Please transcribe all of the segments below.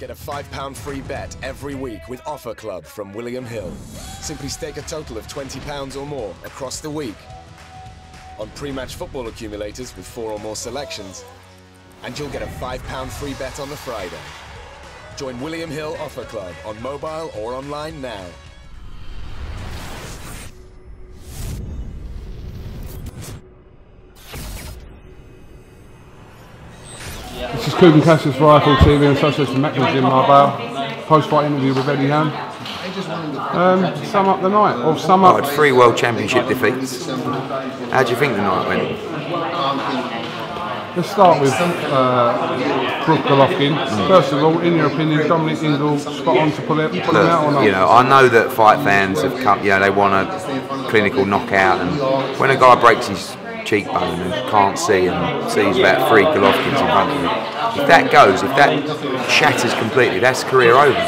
Get a £5 free bet every week with Offer Club from William Hill. Simply stake a total of £20 or more across the week on pre-match football accumulators with 4 or more selections, and you'll get a £5 free bet on the Friday. Join William Hill Offer Club on mobile or online now. This is Kuban Cassius Rifle TV and association with Macklin Jim Marbell. Post-fight interview with Eddie Hearn. Sum up the night, or sum up... 3 World Championship defeats. How do you think the night went? Let's start with Brook Golovkin. First of all, in your opinion, Dominic Ingle spot on to pull him out or not? You know, I know that fight fans have come, you know, they want a clinical knockout, and when a guy breaks his cheekbone and can't see and sees about 3 Golovkins in front of him, if that goes, if that shatters completely, that's career over.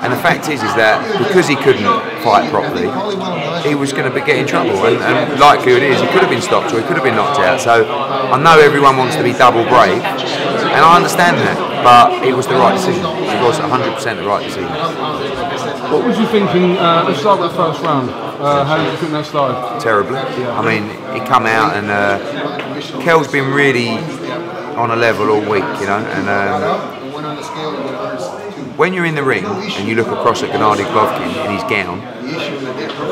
And the fact is that because he couldn't fight properly, he was going to get in trouble, and likelihood is he could have been stopped or he could have been knocked out. So I know everyone wants to be double brave, and I understand that, but it was the right decision. It was 100% the right decision. What was you thinking? Let's start with the first round. How did you think that started? Terribly. Yeah. I mean, he come out and Kell's been really on a level all week, you know, and when you're in the ring and you look across at Gennady Golovkin in his gown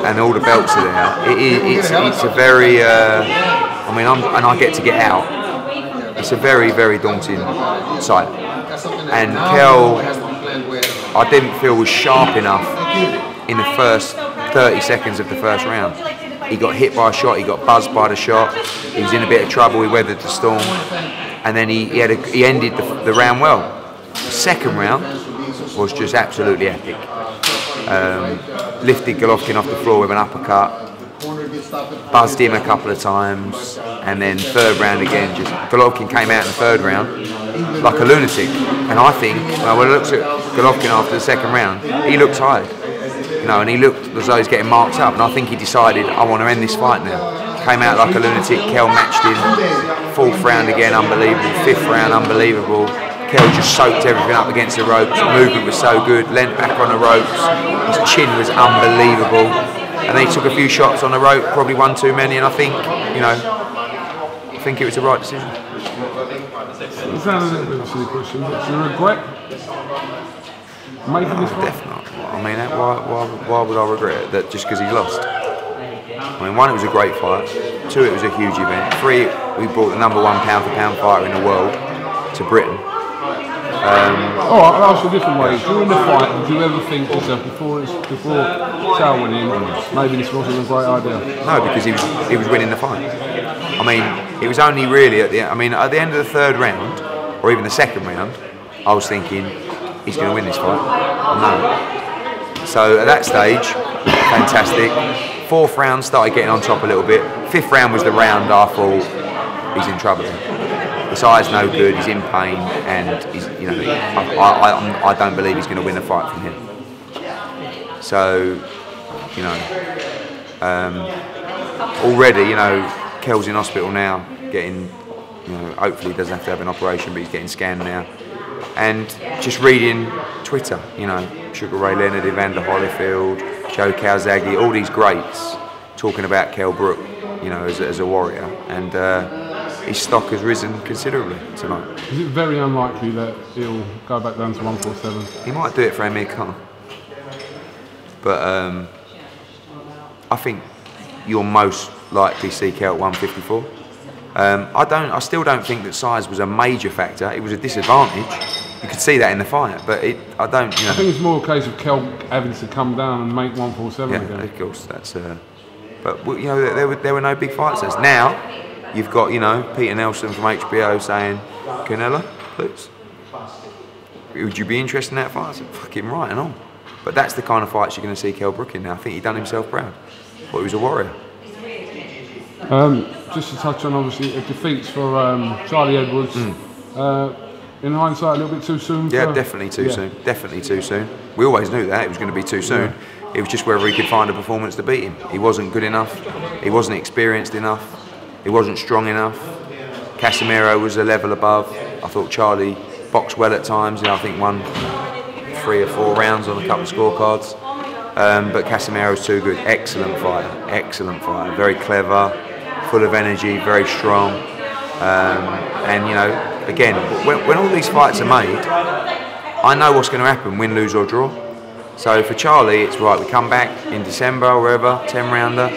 and all the belts are there, it's a very, I mean, and I get to get out. It's a very, very daunting sight. And Kell, I didn't feel was sharp enough in the first 30 seconds of the first round. He got hit by a shot, he got buzzed by the shot, he was in a bit of trouble, he weathered the storm, and then he ended the round well. The second round was just absolutely epic. Lifted Golovkin off the floor with an uppercut, buzzed him a couple of times, and then third round again, just Golovkin came out in the third round like a lunatic. And I think, when I looked at Golovkin after the second round, he looked tired. You know, and he looked as though he's getting marked up, and I think he decided, I want to end this fight now. Came out like a lunatic. Kell matched him. 4th round again, unbelievable. 5th round, unbelievable. Kell just soaked everything up against the ropes. Movement was so good. Leant back on the ropes. His chin was unbelievable. And then he took a few shots on the rope, probably one too many. And I think, you know, I think it was the right decision. It sounded a little bit of a silly question, but do you regret making this fight? Definitely. I mean, why would I regret it? That just because he lost? I mean, 1, it was a great fight. 2, it was a huge event. 3, we brought the #1 pound-for-pound fighter in the world to Britain. Alright, I'll ask you a different way. During the fight, did you ever think to yourself, before Kell went in, maybe this wasn't a great idea? No, because he was winning the fight. I mean, it was only really at the end of the 3rd round, or even the 2nd round, I was thinking, he's going to win this fight. No. So at that stage, fantastic. 4th round started getting on top a little bit. 5th round was the round I thought he's in trouble. His eye's no good. He's in pain, and he's, you know, I don't believe he's going to win a fight from him. So, you know, already, you know, Kell's in hospital now, getting, you know, hopefully he doesn't have to have an operation, but he's getting scanned now. And just reading Twitter, you know, Sugar Ray Leonard, Evander Holyfield, Joe Calzaghe, all these greats talking about Kell Brook, you know, as a warrior, and his stock has risen considerably tonight. Is it very unlikely that he'll go back down to 147? He might do it for Amir Khan, but I think you'll most likely see Kell at 154. I still don't think that size was a major factor. It was a disadvantage. You could see that in the fight, but I don't. You know. I think it's more a case of Kell having to come down and make 147 again. Yeah, of course, that's. But you know, there were no big fights. Now you've got, you know, Peter Nelson from HBO saying, Canelo, please. Would you be interested in that fight? I said, fucking right and all. But that's the kind of fights you're going to see Kell Brook in now. I think he done himself proud. Thought he was a warrior. Just to touch on, obviously, defeats for Charlie Edwards. In hindsight, a little bit too soon? Yeah, definitely too soon. Definitely too soon. We always knew that it was going to be too soon. It was just whether he could find a performance to beat him. He wasn't good enough. He wasn't experienced enough. He wasn't strong enough. Casemiro was a level above. I thought Charlie boxed well at times, and I think won 3 or 4 rounds on a couple of scorecards. But Casimiro's too good. Excellent fighter, very clever, full of energy, very strong. And you know, again, when all these fights are made, I know what's going to happen, win, lose or draw. So for Charlie, it's right, we come back in December or wherever, 10 rounder,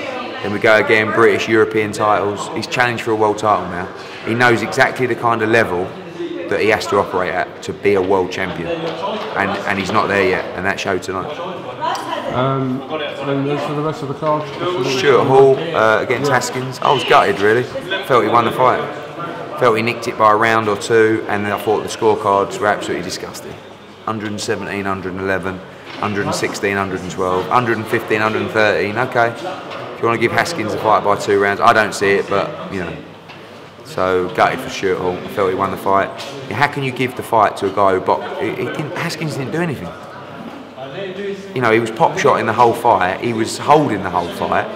then we go again, British, European titles. He's challenged for a world title now. He knows exactly the kind of level that he has to operate at to be a world champion. And he's not there yet, and that showed tonight. And for the rest of the card? Stuart Hall against Haskins. I was gutted really. Felt he won the fight. Felt he nicked it by a round or 2, and then I thought the scorecards were absolutely disgusting. 117, 111, 116, 112, 115, 113. Okay, if you want to give Haskins a fight by 2 rounds, I don't see it, but you know. So gutted for Stuart Hall. I felt he won the fight. How can you give the fight to a guy who boxed? Haskins didn't do anything. You know, he was pop shot in the whole fight. He was holding the whole fight.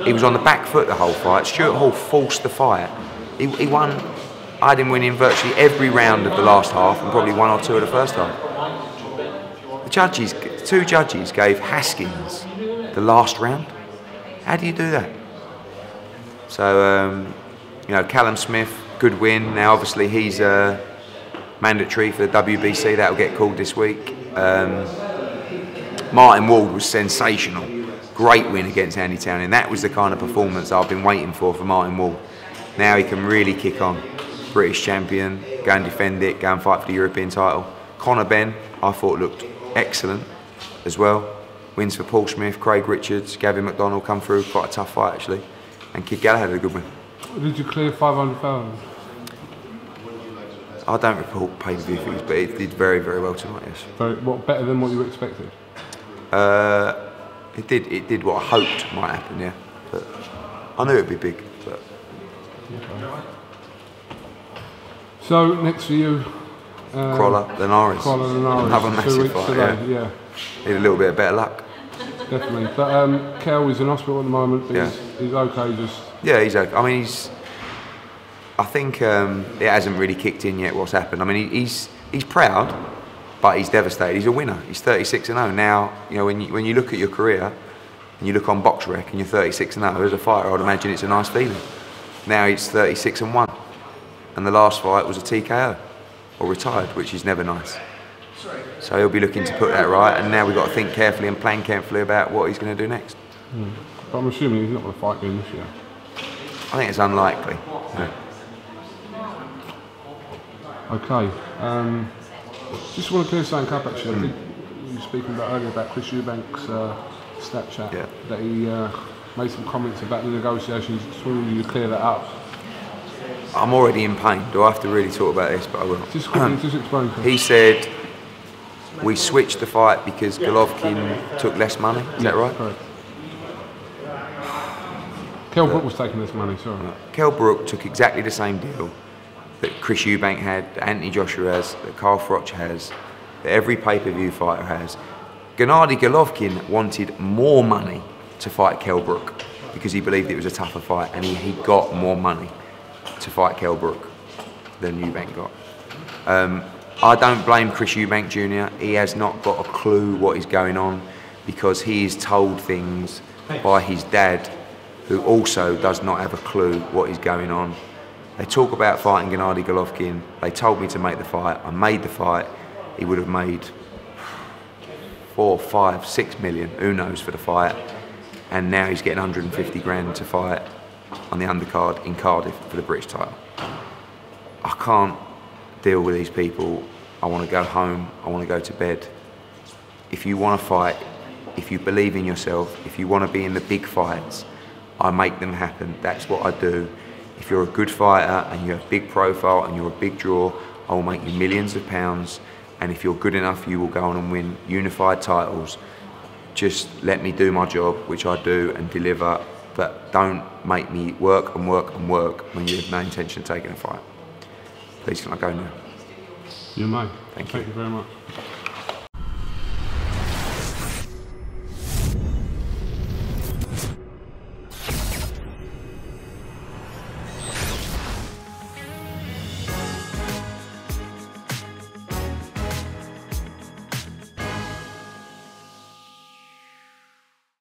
He was on the back foot the whole fight. Stuart Hall forced the fight. He won. I had him winning virtually every round of the last half and probably 1 or 2 of the first half. The judges, 2 judges gave Haskins the last round. How do you do that? So, you know, Callum Smith, good win. Now, obviously, he's mandatory for the WBC. That'll get called this week. Martin Ward was sensational. Great win against Andy Town, and that was the kind of performance I've been waiting for Martin Ward. Now he can really kick on. British champion, go and defend it, go and fight for the European title. Conor Benn, I thought looked excellent as well. Wins for Paul Smith, Craig Richards, Gavin McDonald come through, quite a tough fight actually. And Kid Gallagher had a good win. Did you clear 500,000? I don't report pay-per-view figures, but it did very, very well tonight, yes. What, better than what you expected? It did what I hoped might happen, yeah. But I knew it'd be big. But. Okay. So next for you, Crawler, Linares. Another massive fight. Yeah. Need a little bit of better luck. Definitely. But Kell is in hospital at the moment. But yeah. He's okay. Yeah, he's okay. I mean, I think it hasn't really kicked in yet. What's happened? I mean, he's proud, but he's devastated. He's a winner. He's 36-0 now. You know, when you look at your career and you look on BoxRec and you're 36-0 as a fighter, I'd imagine it's a nice feeling. Now he's 36-1, and the last fight was a TKO or retired, which is never nice. So he'll be looking to put that right, and now we've got to think carefully and plan carefully about what he's going to do next. But I'm assuming he's not going to fight again this year. I think it's unlikely. Yeah. Okay. Just want to clear something up actually. You were speaking about earlier about Chris Eubank's Snapchat, yeah. That he made some comments about the negotiations. Just wanted you to clear that up. I'm already in pain. Do I have to really talk about this? But I will. Just quickly, just explain. He said we switched the fight because Golovkin took less money. Is that right? Correct. Kell Brook was taking this money, sorry. Kell Brook took exactly the same deal that Chris Eubank had, that Anthony Joshua has, that Carl Froch has, that every pay-per-view fighter has. Gennady Golovkin wanted more money to fight Kell Brook because he believed it was a tougher fight, and he got more money to fight Kell Brook than Eubank got. I don't blame Chris Eubank Jr. He has not got a clue what is going on because he is told things by his dad, who also does not have a clue what is going on. They talk about fighting Gennady Golovkin. They told me to make the fight. I made the fight. He would have made 4, 5, 6 million, who knows, for the fight. And now he's getting 150 grand to fight on the undercard in Cardiff for the British title. I can't deal with these people. I want to go home. I want to go to bed. If you want to fight, if you believe in yourself, if you want to be in the big fights, I make them happen. That's what I do. If you're a good fighter and you have big profile and you're a big draw, I will make you millions of pounds. And if you're good enough, you will go on and win unified titles. Just let me do my job, which I do, and deliver. But don't make me work and work and work when you have no intention of taking a fight. Please, can I go now? You may. Thank you. Thank you very much.